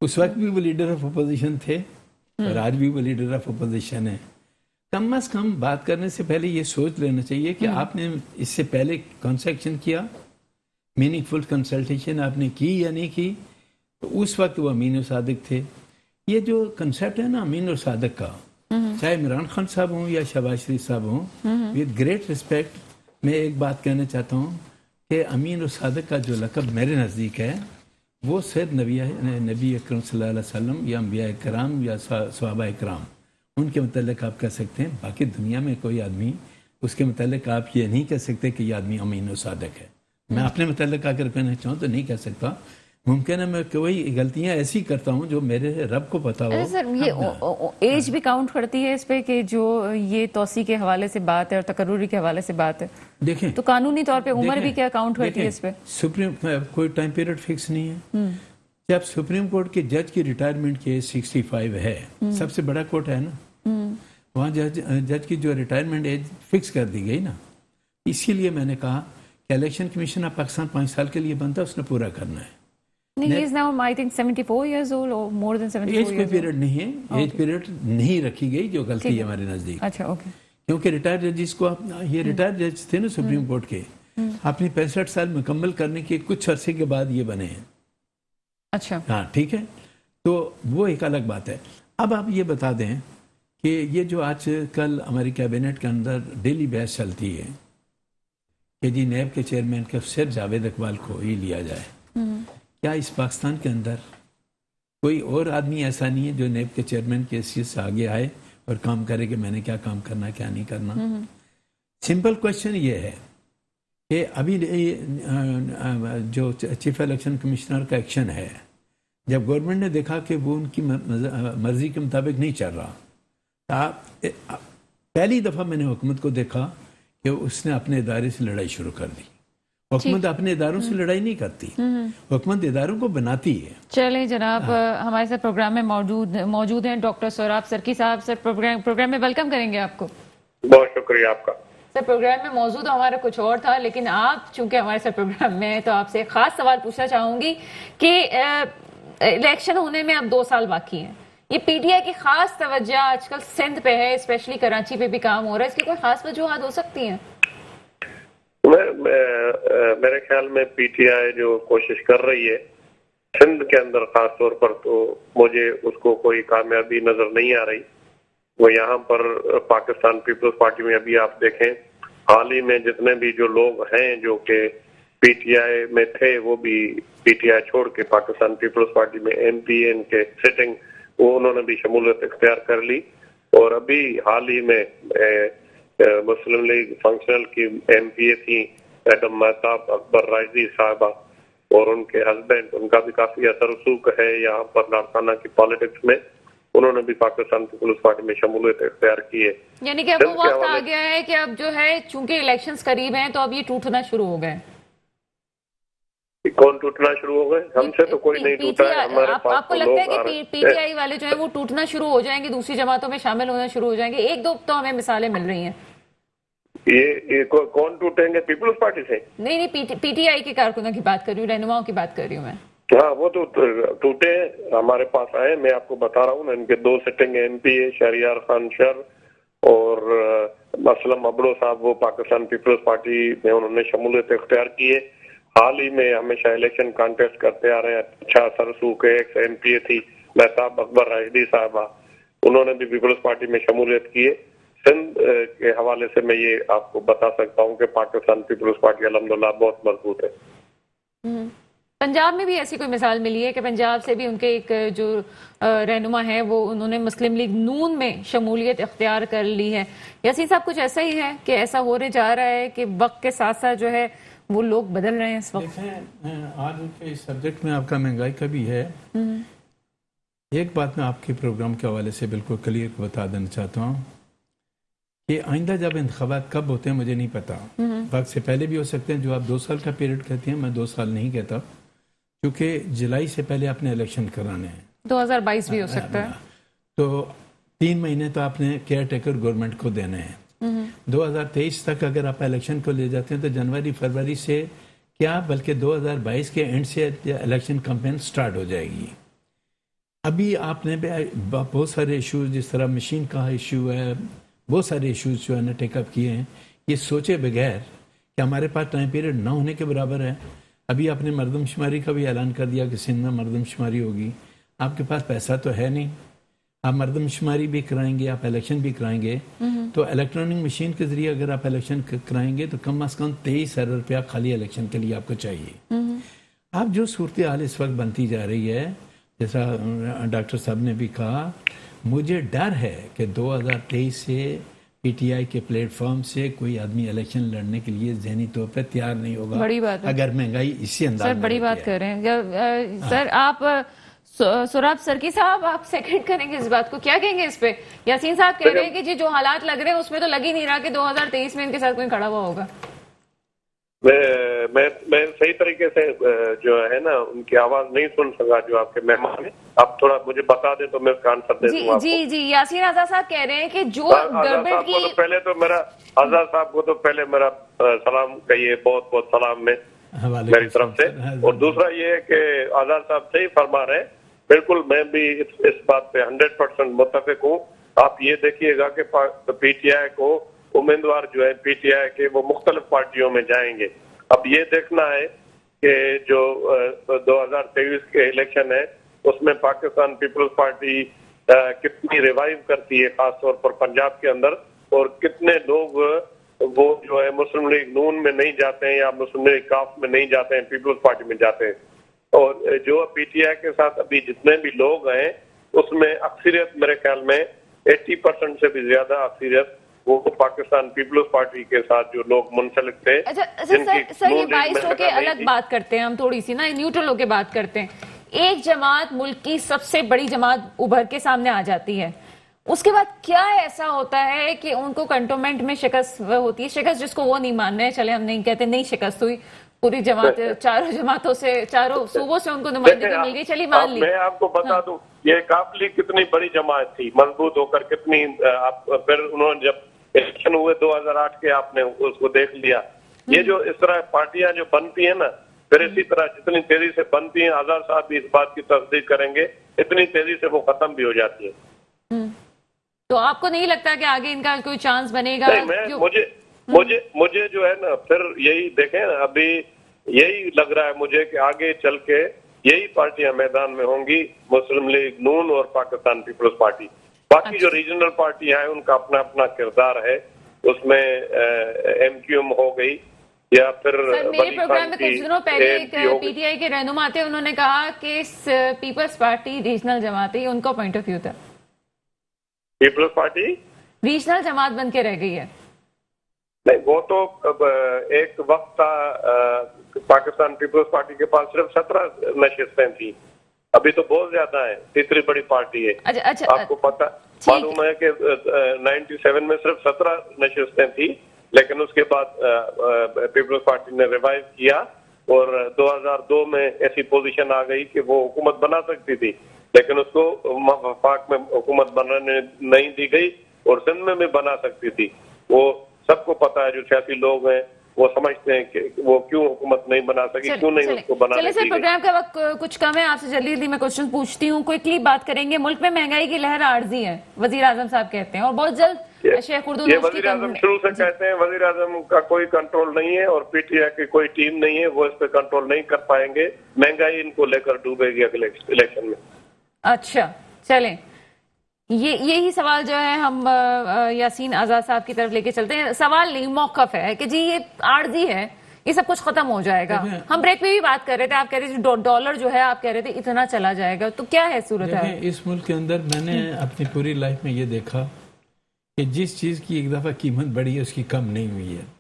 اس وقت بھی وہ لیڈر آف اپوزیشن تھے اور آج بھی وہ لیڈر آف اپوزیشن ہے۔ کم از کم بات کرنے سے پہلے یہ سوچ لینا چاہیے کہ آپ نے اس سے پہلے کون سا ایکشن کیا، میننگ فل کنسلٹیشن آپ نے کی یا نہیں کی، تو اس وقت وہ امین اور صادق تھے۔ یہ جو کنسیپٹ ہے نا امین اور صادق کا، چاہے عمران خان صاحب ہوں یا شہباز شریف صاحب ہوں، وتھ گریٹ رسپیکٹ میں ایک بات کہنا چاہتا ہوں کہ امین اور صادق کا جو لقب میرے نزدیک ہے وہ صرف نبی اکرم صلی اللہ علیہ وسلم یا انبیاء کرام یا صحابہ کرام ان کے متعلق آپ کہہ سکتے ہیں، باقی دنیا میں کوئی آدمی اس کے متعلق آپ یہ نہیں کہہ سکتے کہ یہ آدمی امین و صادق ہے۔ میں اپنے متعلق اگر کہنا چاہوں تو نہیں کہہ سکتا، ممکن ہے میں کوئی غلطیاں ایسی کرتا ہوں جو میرے رب کو پتا ہو۔ سر یہ ایج بھی کاؤنٹ کرتی ہے اس پہ کہ جو یہ توسیع کے حوالے سے بات ہے اور تقرری کے حوالے سے بات ہے، دیکھیں تو قانونی طور پہ عمر بھی کیا کاؤنٹ کرتی ہے اس پہ؟ سپریم کوئی ٹائم پیریڈ فکس نہیں ہے، جب سپریم کورٹ کے جج کی ریٹائرمنٹ کی ایج 65 ہے، سب سے بڑا کورٹ ہے نا، وہاں جج کی جو ریٹائرمنٹ ایج فکس کر دی گئی نا، اسی لیے میں نے کہا کہ الیکشن کمیشن آف پاکستان 5 سال کے لیے بنتا ہے، اس نے پورا کرنا ہے۔ نہیں، he is now I think 74 years old or more than 74 age کوئی پیریڈ نہیں ہے، ایج پیریڈ نہیں رکھی گئی، جو غلطی ہے ہمارے نزدیک، اچھا اوکے، کیونکہ ریٹائر ججز کو یہ ریٹائر جج تھے نا سپریم کورٹ کے، اپنی 65 سال مکمل کرنے کے کچھ عرصے کے بعد یہ بنے ہیں، اچھا ہاں ٹھیک ہے، تو وہ ایک الگ بات ہے۔ اب آپ یہ بتا دیں کہ یہ جو آج کل ہماری کیبنٹ کے اندر ڈیلی بحث چلتی ہے کہ جی نیب کے چیئرمین کا صرف جاوید اقبال کو ہی لیا جائے، کیا اس پاکستان کے اندر کوئی اور آدمی ایسا نہیں ہے جو نیب کے چیئرمین کی حیثیت سے آگے آئے اور کام کرے کہ میں نے کیا کام کرنا کیا نہیں کرنا؟ سمپل کوشچن یہ ہے کہ ابھی جو چیف الیکشن کمشنر کا ایکشن ہے، جب گورنمنٹ نے دیکھا کہ وہ ان کی مرضی کے مطابق نہیں چل رہا، پہلی دفعہ میں نے حکومت کو دیکھا کہ اس نے اپنے ادارے سے لڑائی شروع کر دی۔ حکومت اپنے اداروں سے لڑائی نہیں کرتی، حکومت اداروں کو بناتی ہے۔ چلیں جناب، ہمارے ساتھ پروگرام میں موجود ہیں ڈاکٹر سوراب سرکی صاحب، سر پروگرام میں ویلکم کریں گے آپ کو۔ بہت شکریہ آپ کا۔ سر پروگرام میں موضوع تو ہمارا کچھ اور تھا، لیکن آپ چونکہ ہمارے ساتھ پروگرام میں ہیں تو آپ سے ایک خاص سوال پوچھنا چاہوں گی کہ الیکشن ہونے میں اب 2 سال باقی ہیں، یہ پی ٹی آئی کی خاص توجہ آج کل سندھ پہ ہے، اسپیشلی کراچی پہ بھی کام ہو رہا ہے، اس کی کوئی خاص وجوہات ہو سکتی ہیں؟ میرے خیال میں پی ٹی آئی جو کوشش کر رہی ہے سندھ کے اندر خاص طور پر، تو مجھے اس کو کوئی کامیابی نظر نہیں آ رہی۔ وہ یہاں پر پاکستان پیپلز پارٹی میں ابھی آپ دیکھیں حال ہی میں جتنے بھی جو لوگ ہیں جو کہ پی ٹی آئی میں تھے وہ بھی پی ٹی آئی چھوڑ کے پاکستان پیپلز پارٹی میں ایم پی این کے سٹنگ وہ انہوں نے بھی شمولیت اختیار کر لی، اور ابھی حال ہی میں مسلم لیگ فنکشنل کی ایم پی اے تھی ایڈم مہتاب اکبر رائزی صاحبہ، اور ان کے ہسبینڈ، ان کا بھی کافی اثر رسوخ ہے یہاں پر لاڑکانہ کی پالیٹکس میں، انہوں نے بھی پاکستان پیپلز پارٹی میں شمولیت اختیار کی ہے۔ یعنی کہ اب وہ وقت آ گیا ہے کہ اب جو ہے چونکہ الیکشنز قریب ہیں تو اب یہ ٹوٹنا شروع ہو گئے۔ کون ٹوٹنا شروع ہو گئے؟ ہم سے تو کوئی نہیں ٹوٹا ہے، ہمارے پاس آپ کو لگتا ہے کہ پی ٹی آئی والے جو ہیں وہ ٹوٹنا شروع ہو جائیں گے، دوسری جماعتوں میں شامل ہونا شروع ہو جائیں گے؟ 1-2 تو ہمیں مثالیں مل رہی ہیں۔ ये कौन टूटेंगे? पीपल्स पार्टी से? नहीं, पीटीआई के कारकुनों की बात कर रही हूँ, रहनुमाओं की बात कर रही हूँ मैं। हाँ, वो तो टूटे हमारे पास आए, मैं आपको बता रहा हूँ ना, इनके 2 सिटिंग MP है, शहरियार खान शर और असलम अबड़ो साहब, वो पाकिस्तान पीपल्स पार्टी में उन्होंने शमूलियत इख्तियार की है। हाल ही में हमेशा इलेक्शन कॉन्टेस्ट करते आ रहे हैं। अच्छा सरसू के एक MP थी महताब अकबर राशिदी साहबा, उन्होंने भी पीपल्स पार्टी में शमूलियत की है। सिंध के हवाले से मैं ये आपको बता सकता हूँ कि पाकिस्तान पीपल्स पार्टी अल्हम्दुलिल्लाह बहुत मजबूत है। पंजाब में भी ऐसी कोई मिसाल मिली है कि पंजाब से भी उनके एक जो रहनुमा है वो उन्होंने मुस्लिम लीग नून में शमूलियत इख्तियार कर ली है? यासीन साहब, कुछ ऐसा ही है कि ऐसा होने जा रहा है कि वक्त के साथ साथ जो है वो लोग बदल रहे हैं इस वक्त? देखें, आज के इस सब्जेक्ट में आपका महंगाई का भी है। एक बात मैं आपके प्रोग्राम के हवाले से बिल्कुल क्लियर बता देना चाहता हूँ कि आइंदा जब इंतखाबात कब होते हैं मुझे नहीं पता, वक्त से पहले भी हो सकते हैं। जो आप 2 साल का पीरियड कहती हैं, मैं 2 साल नहीं कहता, क्योंकि जुलाई से पहले आपने इलेक्शन कराने हैं। 2022 भी हो सकता है। तो 3 महीने तो आपने केयर टेकर गवर्नमेंट को देने हैं। 2023 तक अगर आप इलेक्शन को ले जाते हैं तो जनवरी फरवरी से क्या, बल्कि 2022 के एंड से इलेक्शन कैंपेन स्टार्ट हो जाएगी। अभी आपने बहुत सारे इश्यूज, जिस तरह मशीन का इशू है, बहुत सारे इश्यूज जो है ना टेकअप किए हैं, ये सोचे बगैर कि हमारे पास टाइम पीरियड ना होने के बराबर है। अभी आपने मरदमशुमारी का भी ऐलान कर दिया कि सिंध में मरदमशुमारी होगी। आपके पास पैसा तो है नहीं, आप मरदमशुमारी भी कराएंगे, आप इलेक्शन भी कराएंगे, तो इलेक्ट्रॉनिक मशीन के जरिए अगर आप इलेक्शन कराएंगे तो कम से कम 23 अरब रुपया खाली इलेक्शन के लिए आपको चाहिए। आप जो सूरत हाल इस वक्त बनती जा रही है, जैसा डॉक्टर साहब ने भी कहा, मुझे डर है कि 2023 से पीटीआई के प्लेटफॉर्म से कोई आदमी इलेक्शन लड़ने के लिए ज़हनी तौर पर तैयार नहीं होगा। बड़ी बात है। अगर महंगाई इसी अंदाज सर, बड़ी बात कर रहे हैं सर। आप सुराब सरकी साहब, आप सेकंड करेंगे इस बात को, क्या कहेंगे इस पे? यासीन साहब कह रहे हैं कि जी जो हालात लग रहे हैं उसमें तो लग ही नहीं रहा कि 2023 में इनके साथ कोई खड़ा हुआ होगा। मैं सही तरीके से जो है ना उनकी आवाज नहीं सुन सका, जो आपके मेहमान है। आप थोड़ा मुझे बता दें तो मैं उसका आंसर दे दूंगा आपको। जी, यासीन आजाद साहब कह रहे हैं कि जो गड़बड़ की, तो पहले तो मेरा आजाद साहब को तो पहले मेरा सलाम कहिए, बहुत बहुत सलाम में मेरी तरफ से। और दूसरा ये है कि आजाद साहब सही फरमा रहे हैं, बिल्कुल मैं भी इस बात पे 100% मुत्तफिक हूँ। आप ये देखिएगा कि पीटीआई को उम्मीदवार जो है पीटीआई के वो मुख्तलिफ पार्टियों में जाएंगे। अब ये देखना है कि जो 2023 के इलेक्शन है उसमें पाकिस्तान पीपल्स पार्टी कितनी रिवाइव करती है, खासतौर पर पंजाब के अंदर, और कितने लोग वो जो है मुस्लिम लीग नून में नहीं जाते हैं या मुस्लिम लीग काफ में नहीं जाते हैं, पीपल्स पार्टी में जाते हैं। और जो पीटीआई के साथ अभी जितने भी लोग हैं उसमें अक्सरियत मेरे ख्याल में 80% से भी ज्यादा अक्सरियत वो पाकिस्तान पीपल्स पार्टी के साथ जो लोग मुंसलिक थे। अच्छा सर, ये 22 होके अलग बात करते हैं, हम थोड़ी सी ना न्यूट्रल होके बात करते हैं। एक जमात मुल्क की सबसे बड़ी जमात उभर के सामने आ जाती है, उसके बाद क्या ऐसा होता है कि उनको कंटोनमेंट में शिकस्त होती है? शिकस्त जिसको वो नहीं मान रहे, चले हम नहीं कहते, नहीं शिकस्त हुई, पूरी जमात चारों जमातों से, चारों सूबों से उनको नुमाइंदगी मिल गई, चलिए मान ली। मैं आपको बता दूं, ये काफ लीग कितनी बड़ी जमात थी, मजबूत होकर कितनी। फिर उन्होंने जब इलेक्शन हुए 2008 के, आपने उसको देख लिया। ये जो इस तरह पार्टियां जो बनती है ना, फिर इसी तरह जितनी तेजी से बनती हैं, आजाद साहब भी इस बात की तस्दीक करेंगे, इतनी तेजी से वो खत्म भी हो जाती है। तो आपको नहीं लगता कि आगे इनका कोई चांस बनेगा? मुझे जो है ना, फिर यही देखें ना, अभी यही लग रहा है मुझे कि आगे चल के यही पार्टियां मैदान में होंगी, मुस्लिम लीग नून और पाकिस्तान पीपल्स पार्टी। बाकी जो रीजनल पार्टियां हैं उनका अपना अपना किरदार है, उसमें MQM हो गई या फिर मेरे प्रोग्राम में कुछ दिनों पहले एक पीटीआई के रहनुमा थे, उन्होंने कहा कि पीपल्स पार्टी रीजनल जमात है, उनका पॉइंट ऑफ व्यू था। पीपल्स पार्टी रीजनल जमात बन के रह गई है। नहीं, वो तो एक वक्त था पाकिस्तान पीपल्स पार्टी के पास सिर्फ 17 नशिस्तें थी, अभी तो बहुत ज्यादा है, तीसरी बड़ी पार्टी है। अच्छा, आपको पता मालूम है कि 97 में सिर्फ 17 नशिस्तें थी, लेकिन उसके बाद पीपल्स पार्टी ने रिवाइव किया और 2002 में ऐसी पोजीशन आ गई कि वो हुकूमत बना सकती थी, लेकिन उसको वफाक में हुकूमत बनाने नहीं दी गई और सिंध में भी बना सकती थी। वो सबको पता है, जो सियासी लोग हैं वो समझते हैं कि वो क्यों हुकूमत नहीं बना सकी, क्यों नहीं उसको बनाने चलिए सर, दी गई। प्रोग्राम का वक्त कुछ कम है, आपसे जल्दी जल्दी मैं क्वेश्चन पूछती हूँ, क्विकली बात करेंगे। मुल्क में महंगाई की लहर आर्जी है, वजीर आजम साहब कहते हैं, और बहुत जल्द शेख खुर्दूद ये उसकी वजीर आजम शुरू से कहते हैं, वजीर आजम का कोई कंट्रोल नहीं है और पीटीआई की कोई टीम नहीं है, वो इस पे कंट्रोल नहीं कर पाएंगे। महंगाई इनको लेकर डूबेगी अगले इलेक्शन में। अच्छा, चलें, यही सवाल जो है हम यासीन आजाद साहब की तरफ लेके चलते हैं। सवाल नहीं, मौकफ है कि जी ये आर्जी है, ये सब कुछ खत्म हो जाएगा। हम ब्रेक पे भी बात कर रहे थे, आप कह रहे थे डॉलर जो है, आप कह रहे थे इतना चला जाएगा, तो क्या है सूरत है? इस मुल्क के अंदर मैंने अपनी पूरी लाइफ में ये देखा कि जिस चीज़ की एक दफ़ा कीमत बढ़ी है उसकी कम नहीं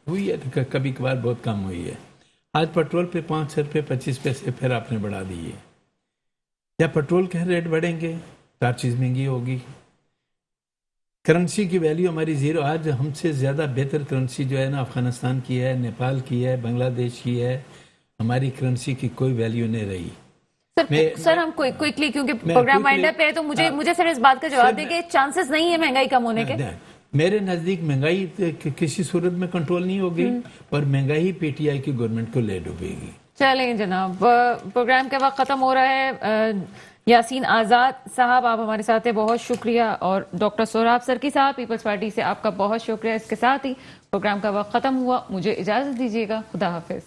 हुई है, कभी कभार बहुत कम हुई है। आज पेट्रोल पे 5 रुपये 25 पैसे फिर आपने बढ़ा दिए। जब पेट्रोल के रेट बढ़ेंगे तो हर चीज़ महंगी होगी। करेंसी की वैल्यू हमारी ज़ीरो। आज हमसे ज़्यादा बेहतर करेंसी जो है ना अफगानिस्तान की है, नेपाल की है, बांग्लादेश की है। हमारी करेंसी की कोई वैल्यू नहीं रही। सर हम क्विकली, क्योंकि प्रोग्राम वाइंड अप है, तो मुझे सर इस बात का जवाब दें कि चांसेस नहीं है महंगाई कम होने के। मेरे नज़दीक महंगाई किसी सूरत में कंट्रोल नहीं होगी और महंगाई पीटीआई की गवर्नमेंट को ले डूबेगी। चलें जनाब, प्रोग्राम का वक्त खत्म हो रहा है। यासीन आजाद साहब आप हमारे साथ हैं, बहुत शुक्रिया, और डॉक्टर सोहराब सरकी साहब पीपल्स पार्टी से आपका बहुत शुक्रिया। इसके साथ ही प्रोग्राम का वक्त खत्म हुआ, मुझे इजाजत दीजिएगा, खुदा हाफिज।